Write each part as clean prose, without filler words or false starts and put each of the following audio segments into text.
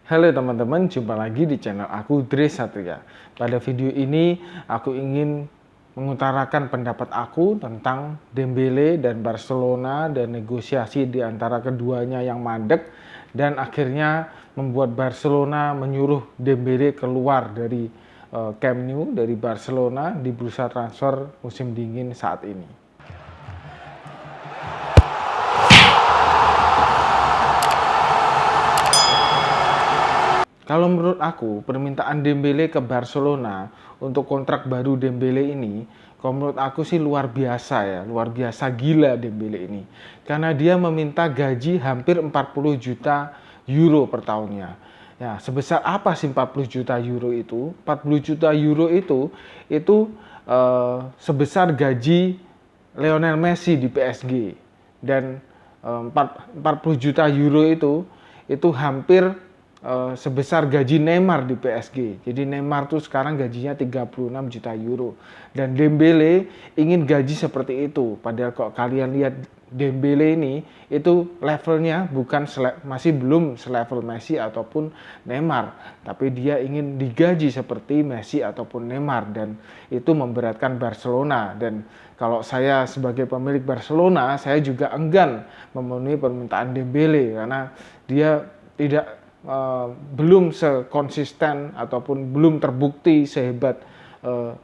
Halo teman-teman, jumpa lagi di channel aku Dre Satria. Pada video ini aku ingin mengutarakan pendapat aku tentang Dembele dan Barcelona dan negosiasi di antara keduanya yang mandek dan akhirnya membuat Barcelona menyuruh Dembele keluar dari Camp Nou, dari Barcelona di bursa transfer musim dingin saat ini. Kalau menurut aku, permintaan Dembele ke Barcelona untuk kontrak baru Dembele ini, kalau menurut aku sih luar biasa ya, luar biasa gila Dembele ini. Karena dia meminta gaji hampir 40 juta euro per tahunnya. Ya, sebesar apa sih 40 juta euro itu? 40 juta euro itu sebesar gaji Lionel Messi di PSG. Dan 40 juta euro itu hampir sebesar gaji Neymar di PSG. Jadi Neymar tuh sekarang gajinya 36 juta euro. Dan Dembele ingin gaji seperti itu. Padahal kalau kalian lihat Dembele ini, itu levelnya masih belum selevel Messi ataupun Neymar. Tapi dia ingin digaji seperti Messi ataupun Neymar. Dan itu memberatkan Barcelona. Dan kalau saya sebagai pemilik Barcelona, saya juga enggan memenuhi permintaan Dembele. Karena dia belum sekonsisten ataupun belum terbukti sehebat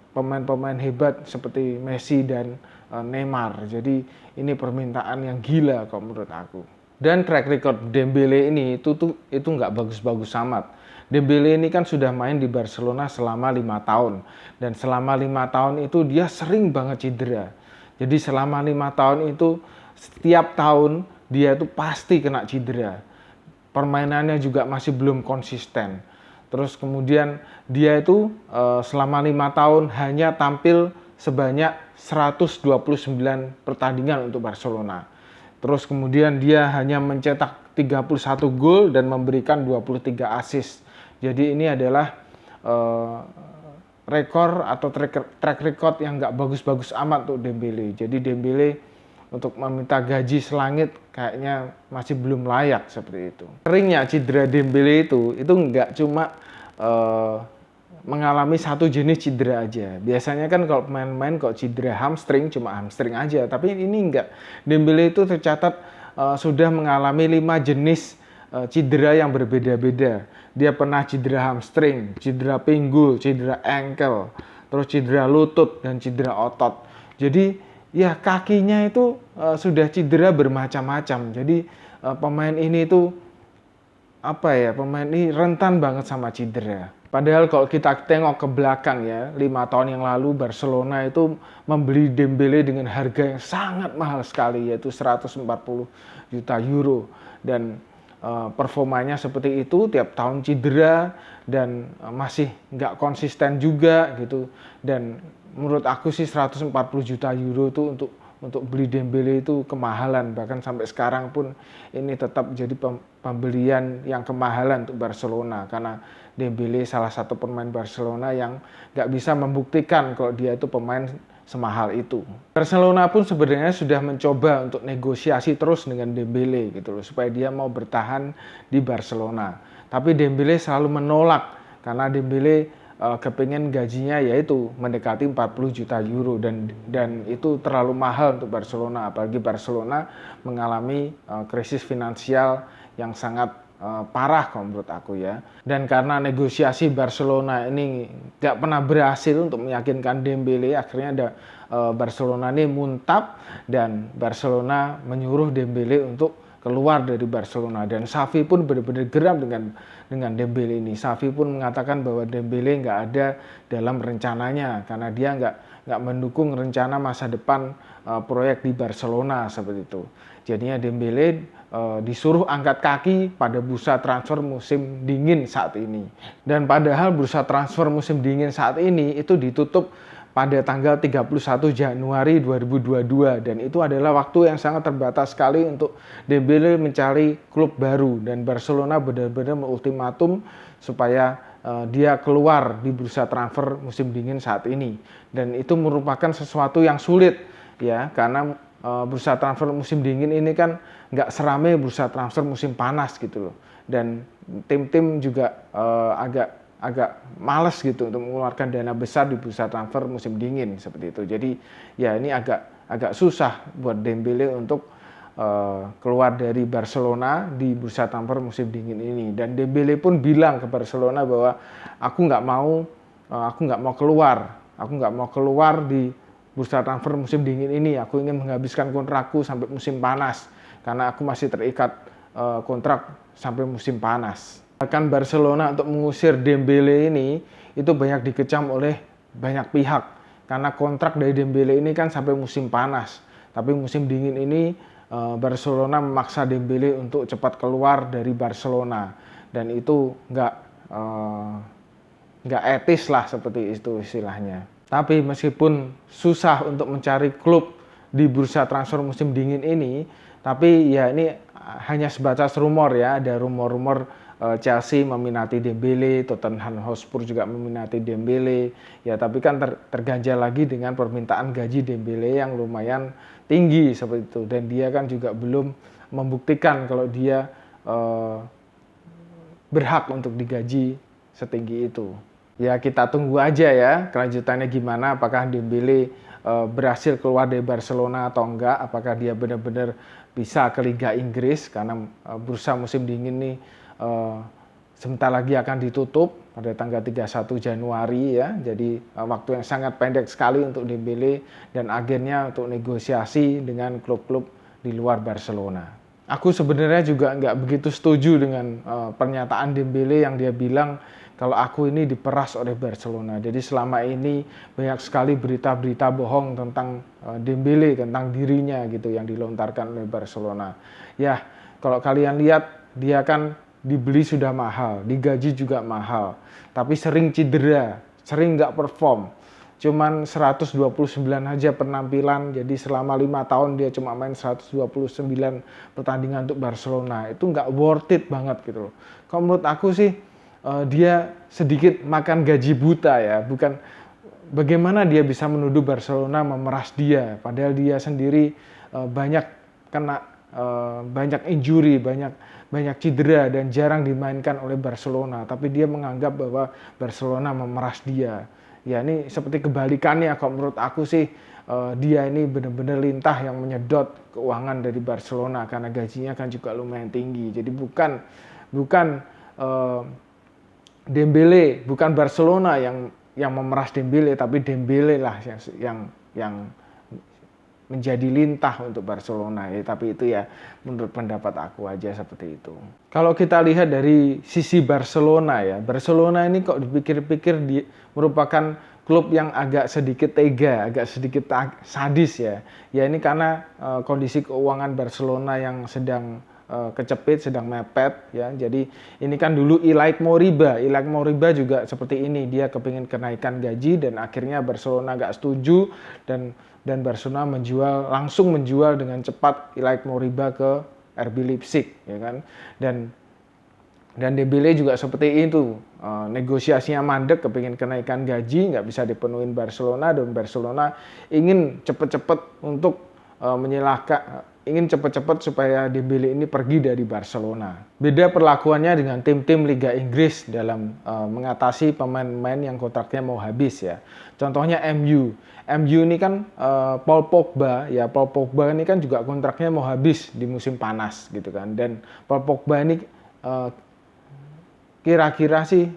pemain-pemain hebat seperti Messi dan Neymar. Jadi ini permintaan yang gila kalau menurut aku. Dan track record Dembele ini itu nggak bagus-bagus amat. Dembele ini kan sudah main di Barcelona selama 5 tahun. Dan selama 5 tahun itu dia sering banget cedera. Jadi selama 5 tahun itu setiap tahun dia itu pasti kena cedera. Permainannya juga masih belum konsisten. Terus kemudian dia itu selama 5 tahun hanya tampil sebanyak 129 pertandingan untuk Barcelona. Terus kemudian dia hanya mencetak 31 gol dan memberikan 23 assist. Jadi ini adalah rekor atau track record yang nggak bagus-bagus amat untuk Dembele. Jadi Dembele untuk meminta gaji selangit kayaknya masih belum layak seperti itu. Seringnya cedera Dembele itu nggak cuma mengalami satu jenis cedera aja. Biasanya kan kalau pemain-pemain kok cedera hamstring cuma hamstring aja, tapi ini enggak. Dembele itu tercatat sudah mengalami 5 jenis cedera yang berbeda-beda. Dia pernah cedera hamstring, cedera pinggul, cedera ankle, terus cedera lutut dan cedera otot. Jadi ya kakinya itu sudah cedera bermacam-macam. Jadi pemain ini itu pemain ini rentan banget sama cedera. Padahal kalau kita tengok ke belakang ya, 5 tahun yang lalu Barcelona itu membeli Dembele dengan harga yang sangat mahal sekali, yaitu 140 juta euro. Dan performanya seperti itu, tiap tahun cedera dan masih nggak konsisten juga gitu. Dan menurut aku sih 140 juta euro itu untuk beli Dembele itu kemahalan. Bahkan sampai sekarang pun ini tetap jadi pembelian yang kemahalan untuk Barcelona. Karena Dembele salah satu pemain Barcelona yang nggak bisa membuktikan kalau dia itu pemain semahal itu. Barcelona pun sebenarnya sudah mencoba untuk negosiasi terus dengan Dembele gitu loh, supaya dia mau bertahan di Barcelona. Tapi Dembele selalu menolak karena Dembele kepingin gajinya yaitu mendekati 40 juta euro dan itu terlalu mahal untuk Barcelona, apalagi Barcelona mengalami krisis finansial yang sangat parah kalau menurut aku ya. Dan karena negosiasi Barcelona ini gak pernah berhasil untuk meyakinkan Dembele, akhirnya Barcelona ini muntap dan Barcelona menyuruh Dembele untuk keluar dari Barcelona. Dan Xavi pun benar-benar geram dengan Dembele ini. Xavi pun mengatakan bahwa Dembele nggak ada dalam rencananya karena dia nggak mendukung rencana masa depan proyek di Barcelona seperti itu. Jadinya Dembele disuruh angkat kaki pada bursa transfer musim dingin saat ini. Dan padahal bursa transfer musim dingin saat ini itu ditutup pada tanggal 31 Januari 2022 dan itu adalah waktu yang sangat terbatas sekali untuk Dembele mencari klub baru dan Barcelona benar-benar mengultimatum supaya dia keluar di bursa transfer musim dingin saat ini. Dan itu merupakan sesuatu yang sulit ya, karena bursa transfer musim dingin ini kan nggak seramai bursa transfer musim panas gitu loh. dan tim-tim juga agak males gitu untuk mengeluarkan dana besar di bursa transfer musim dingin seperti itu. Jadi ya ini agak susah buat Dembele untuk keluar dari Barcelona di bursa transfer musim dingin ini. Dan Dembele pun bilang ke Barcelona bahwa aku nggak mau keluar di bursa transfer musim dingin ini. Aku ingin menghabiskan kontrakku sampai musim panas karena aku masih terikat kontrak sampai musim panas. Bahkan Barcelona untuk mengusir Dembele ini itu banyak dikecam oleh banyak pihak karena kontrak dari Dembele ini kan sampai musim panas. Tapi musim dingin ini Barcelona memaksa Dembele untuk cepat keluar dari Barcelona dan itu nggak etis lah seperti itu istilahnya. Tapi meskipun susah untuk mencari klub di bursa transfer musim dingin ini, tapi ya ini hanya sebatas rumor ya, ada rumor-rumor Chelsea meminati Dembele, Tottenham Hotspur juga meminati Dembele. Ya tapi kan terganjal lagi dengan permintaan gaji Dembele yang lumayan tinggi seperti itu. Dan dia kan juga belum membuktikan kalau dia berhak untuk digaji setinggi itu. Ya kita tunggu aja ya kelanjutannya gimana, apakah Dembele berhasil keluar dari Barcelona atau enggak, apakah dia benar-benar bisa ke Liga Inggris karena bursa musim dingin nih sebentar lagi akan ditutup pada tanggal 31 Januari ya. Jadi waktu yang sangat pendek sekali untuk Dembele dan agennya untuk negosiasi dengan klub-klub di luar Barcelona. Aku sebenarnya juga nggak begitu setuju dengan pernyataan Dembele yang dia bilang kalau aku ini diperas oleh Barcelona. Jadi selama ini banyak sekali berita-berita bohong tentang Dembele, tentang dirinya gitu yang dilontarkan oleh Barcelona. Ya, kalau kalian lihat dia kan dibeli sudah mahal, digaji juga mahal, tapi sering cedera, sering nggak perform. Cuman 129 aja penampilan, jadi selama 5 tahun dia cuma main 129 pertandingan untuk Barcelona. Itu nggak worth it banget gitu loh. Kalau menurut aku sih dia sedikit makan gaji buta ya, bukan bagaimana dia bisa menuduh Barcelona memeras dia, padahal dia sendiri banyak kena banyak injury, banyak cedera dan jarang dimainkan oleh Barcelona, tapi dia menganggap bahwa Barcelona memeras dia. Ya ini seperti kebalikannya kalau menurut aku sih dia ini benar-benar lintah yang menyedot keuangan dari Barcelona karena gajinya kan juga lumayan tinggi. Jadi bukan Dembele, bukan Barcelona yang memeras Dembele, tapi Dembele lah yang menjadi lintah untuk Barcelona ya. Tapi itu ya menurut pendapat aku aja seperti itu. Kalau kita lihat dari sisi Barcelona ya, Barcelona ini kok dipikir-pikir merupakan klub yang agak sedikit tega, agak sedikit sadis ya. Ya ini karena kondisi keuangan Barcelona yang sedang kecepit, sedang mepet ya. Jadi ini kan dulu Ilaik Moriba juga seperti ini, dia kepingin kenaikan gaji dan akhirnya Barcelona gak setuju dan Barcelona langsung menjual dengan cepat Ilaik Moriba ke RB Leipzig ya kan. Dan Dembele juga seperti itu, negosiasinya mandek, kepingin kenaikan gaji nggak bisa dipenuhin Barcelona dan Barcelona ingin cepat-cepat untuk ingin cepat-cepat supaya Dembele ini pergi dari Barcelona. Beda perlakuannya dengan tim-tim Liga Inggris dalam mengatasi pemain-pemain yang kontraknya mau habis ya. Contohnya MU ini kan Paul Pogba ini kan juga kontraknya mau habis di musim panas gitu kan. Dan Paul Pogba ini kira-kira sih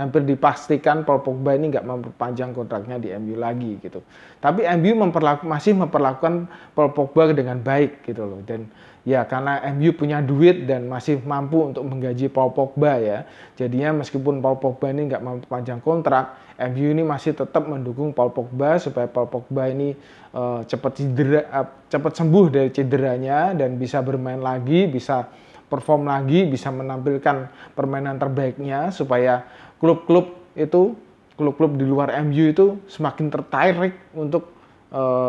hampir dipastikan Paul Pogba ini nggak memperpanjang kontraknya di MU lagi gitu. Tapi MU masih memperlakukan Paul Pogba dengan baik gitu loh. Dan ya karena MU punya duit dan masih mampu untuk menggaji Paul Pogba ya. Jadinya meskipun Paul Pogba ini nggak memperpanjang kontrak, MU ini masih tetap mendukung Paul Pogba supaya Paul Pogba ini cepat sembuh dari cederanya dan bisa bermain lagi, bisa perform lagi, bisa menampilkan permainan terbaiknya supaya klub-klub di luar MU itu semakin tertarik untuk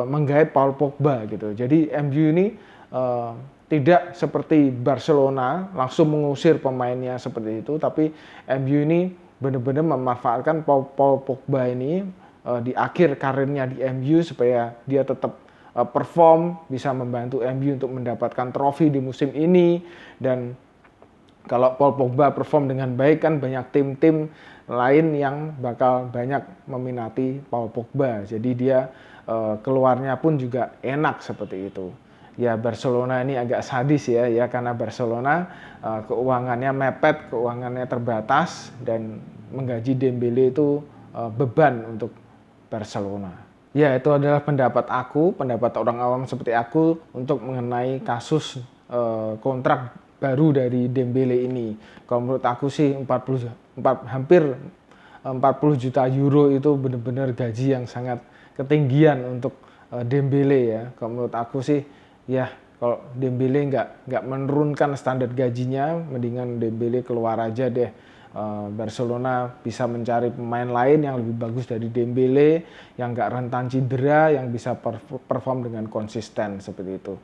menggait Paul Pogba gitu. Jadi MU ini tidak seperti Barcelona langsung mengusir pemainnya seperti itu, tapi MU ini benar-benar memanfaatkan Paul Pogba ini di akhir karirnya di MU supaya dia tetap perform, bisa membantu MU untuk mendapatkan trofi di musim ini dan Kalau Paul Pogba perform dengan baik kan banyak tim-tim lain yang bakal banyak meminati Paul Pogba. Jadi dia keluarnya pun juga enak seperti itu. Ya Barcelona ini agak sadis ya karena Barcelona keuangannya mepet, keuangannya terbatas dan menggaji Dembele itu beban untuk Barcelona. Ya itu adalah pendapat aku, pendapat orang awam seperti aku untuk mengenai kasus kontrak baru dari Dembele ini. Kalau menurut aku sih hampir 40 juta euro itu benar-benar gaji yang sangat ketinggian untuk Dembele ya. Kalau menurut aku sih ya kalau Dembele nggak menurunkan standar gajinya, mendingan Dembele keluar aja deh. Barcelona bisa mencari pemain lain yang lebih bagus dari Dembele, yang nggak rentan cedera, yang bisa perform dengan konsisten seperti itu.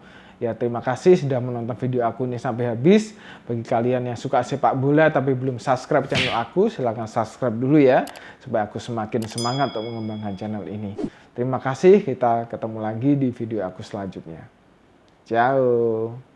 Ya terima kasih sudah menonton video aku ini sampai habis. Bagi kalian yang suka sepak bola tapi belum subscribe channel aku, silahkan subscribe dulu ya, supaya aku semakin semangat untuk mengembangkan channel ini. Terima kasih, kita ketemu lagi di video aku selanjutnya. Ciao.